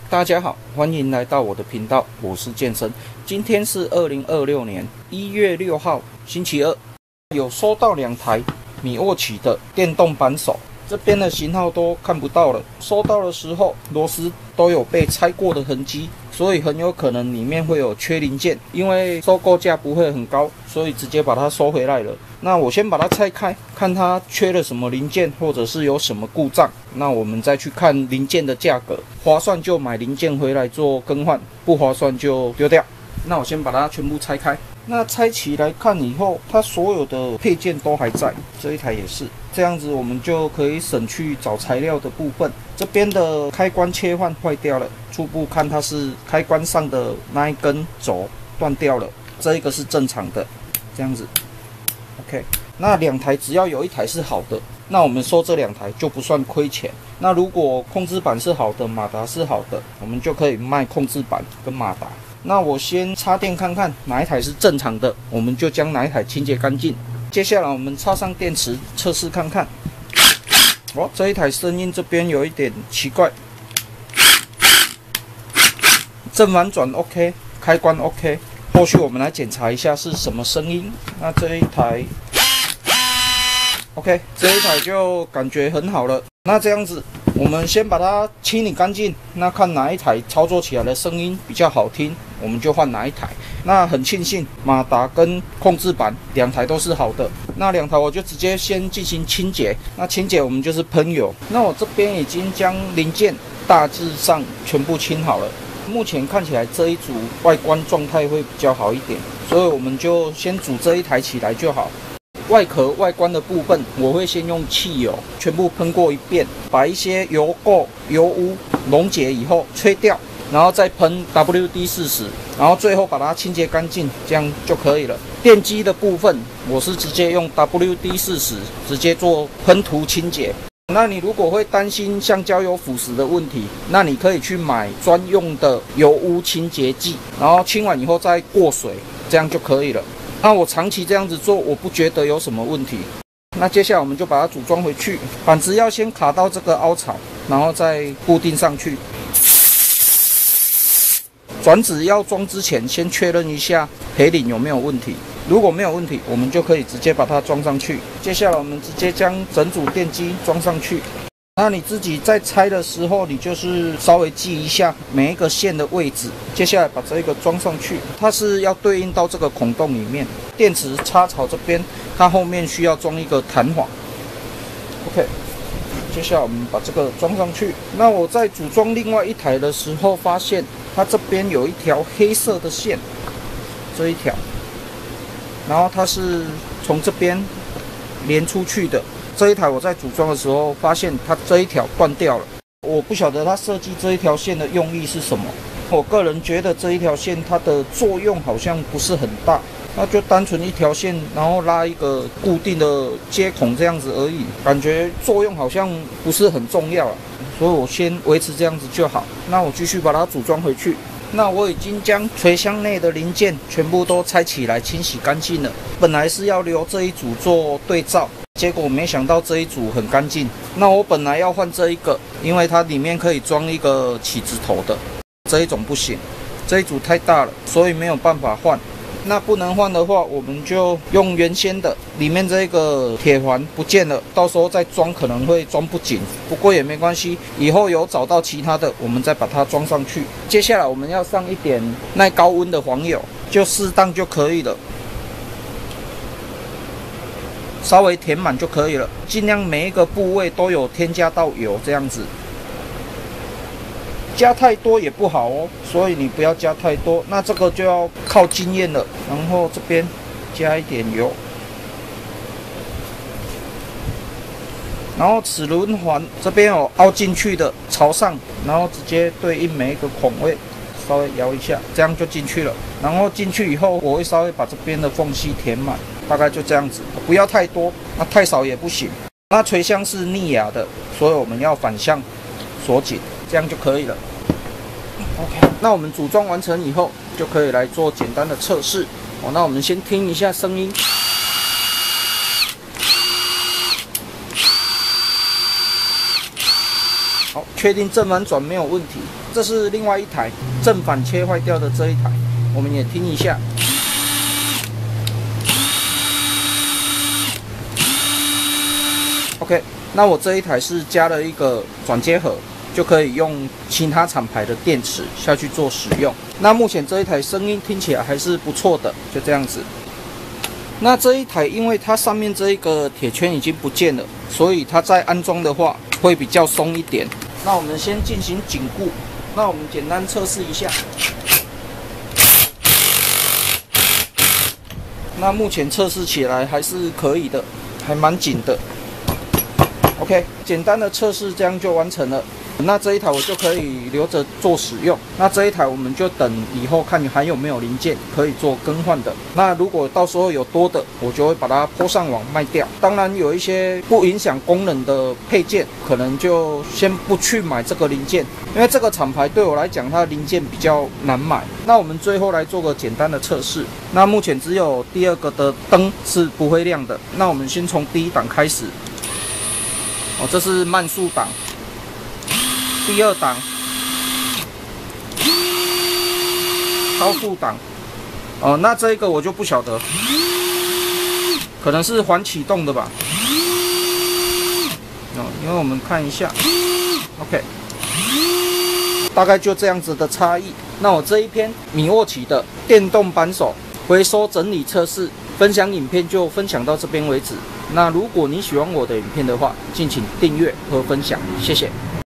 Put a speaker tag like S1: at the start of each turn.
S1: 大家好，歡迎來到我的頻道，我是健身。今天是2026年1月6號，星期二。有收到2台米沃奇的電動扳手，這邊的型號都看不到了。收到的時候，螺絲都有被拆過的痕跡，所以很有可能裡面會有缺零件。因為收購價不會很高，所以直接把它收回來了。那我先把它拆開，看它缺了什麼零件，或者是有什麼故障。那我們再去看零件的價格，划算就買零件回來做更換，不划算就丟掉。那我先把它全部拆開。那拆起來看以後，它所有的配件都還在，這一台也是。這樣子我們就可以省去找材料的部分。這邊的開關切換壞掉了，初步看它是開關上的那一根軸斷掉了，這一個是正常的，這樣子。OK， 那2台只要有1台是好的，那我們收這2台就不算虧錢。那如果控制板是好的，馬達是好的，我們就可以賣控制板跟馬達。那我先插電看看哪一台是正常的，我們就將哪一台清潔乾淨。接下來我們插上電池測試看看。哦，這一台聲音這邊有一點奇怪。正反轉 OK， 開關 OK。後續我們來檢查一下是什麼聲音。那這一台 OK， 這一台就感覺很好了。那這樣子，我們先把它清理乾淨。那看哪一台操作起來的聲音比較好聽，我們就換哪一台。那很慶幸，馬達跟控制板2台都是好的。那2台我就直接先進行清潔。那清潔我們就是噴油。那我這邊已經將零件大致上全部清好了。目前看起來這一組外觀狀態會比較好一點，所以我們就先組這一台起來就好。外殼外觀的部分，我會先用汽油全部噴過一遍，把一些油垢、油污溶解以後吹掉，然後再噴 WD-40，然後最後把它清潔乾淨，這樣就可以了。電機的部分，我是直接用 WD-40直接做噴塗清潔。那你如果會擔心橡膠有腐蝕的問題，那你可以去買專用的油污清潔劑，然後清完以後再過水，這樣就可以了。那我長期這樣子做，我不覺得有什麼問題。那接下來我們就把它組裝回去，板子要先卡到這個凹槽，然後再固定上去。轉子要裝之前，先確認一下賠領有沒有問題。如果沒有問題，我們就可以直接把它裝上去。接下來我們直接將整組電機裝上去。那你自己在拆的時候，你就是稍微記一下每一個線的位置。接下来把這個裝上去，它是要對應到這個孔洞裡面。電池插槽這邊，它後面需要裝一個彈簧。OK， 接下來我們把這個裝上去。那我在組裝另外1台的時候，發現它這邊有一條黑色的線，這一條，然後它是從這邊連出去的。這一台我在組裝的時候發現它這一條斷掉了，我不曉得它設計這一條線的用意是什麼。我個人覺得這一條線它的作用好像不是很大，那就單純一條線，然後拉一個固定的接孔這樣子而已，感覺作用好像不是很重要啊，所以我先維持這樣子就好。那我繼續把它組裝回去。那我已經將垂箱內的零件全部都拆起來清洗乾淨了。本來是要留這一組做對照，結果沒想到這一組很乾淨。那我本來要換這一個，因為它裡面可以裝一個起子頭的，這一種不行，這一組太大了，所以沒有辦法換。那不能換的話，我們就用原先的，裡面這個鐵環不見了，到時候再裝可能會裝不緊，不過也沒關係，以後有找到其他的，我們再把它裝上去。接下來我们要上一點耐高溫的黃油，就適當就可以了，稍微填滿就可以了，盡量每一個部位都有添加到油，這樣子。加太多也不好哦，所以你不要加太多。那這個就要靠經驗了。然後這邊加一點油，然後齒輪環這邊有凹進去的，朝上，然後直接對應每一個孔位，稍微搖一下，這樣就進去了。然後進去以後，我會稍微把這邊的縫隙填滿，大概就這樣子，不要太多，那太少也不行。那垂箱是逆壓的，所以我們要反向鎖緊，這樣就可以了。OK， 那我們組裝完成以後，就可以來做簡單的測試。那我們先聽一下聲音。好，確定正反轉沒有問題。這是另外一台正反切壞掉的這一台，我們也聽一下。OK， 那我這一台是加了一個轉接盒，就可以用其他廠牌的電池下去做使用。那目前這一台聲音聽起來還是不錯的，就這樣子。那這一台因為它上面這一個鐵圈已經不見了，所以它在安裝的話會比較鬆一點。那我們先進行緊固，那我們簡單測試一下。那目前測試起來還是可以的，還蠻緊的。OK， 簡單的測試這樣就完成了。那這一台我就可以留着做使用。那這一台我們就等以後看還有沒有零件可以做更換的。那如果到時候有多的，我就會把它抛上網賣掉。當然有一些不影響功能的配件，可能就先不去買這個零件，因為這個廠牌對我來講，它的零件比較難買。那我们最後來做個簡單的測試。那目前只有第二個的燈是不會亮的。那我們先從第一檔開始。這是慢速檔。第二檔，高速檔，那這個我就不曉得，可能是緩啟動的吧。因為我們看一下 ，OK， 大概就這樣子的差異。那我這一篇米沃奇的電動扳手回收整理測試分享影片就分享到這邊為止。那如果你喜歡我的影片的話，敬請訂閱和分享，謝謝。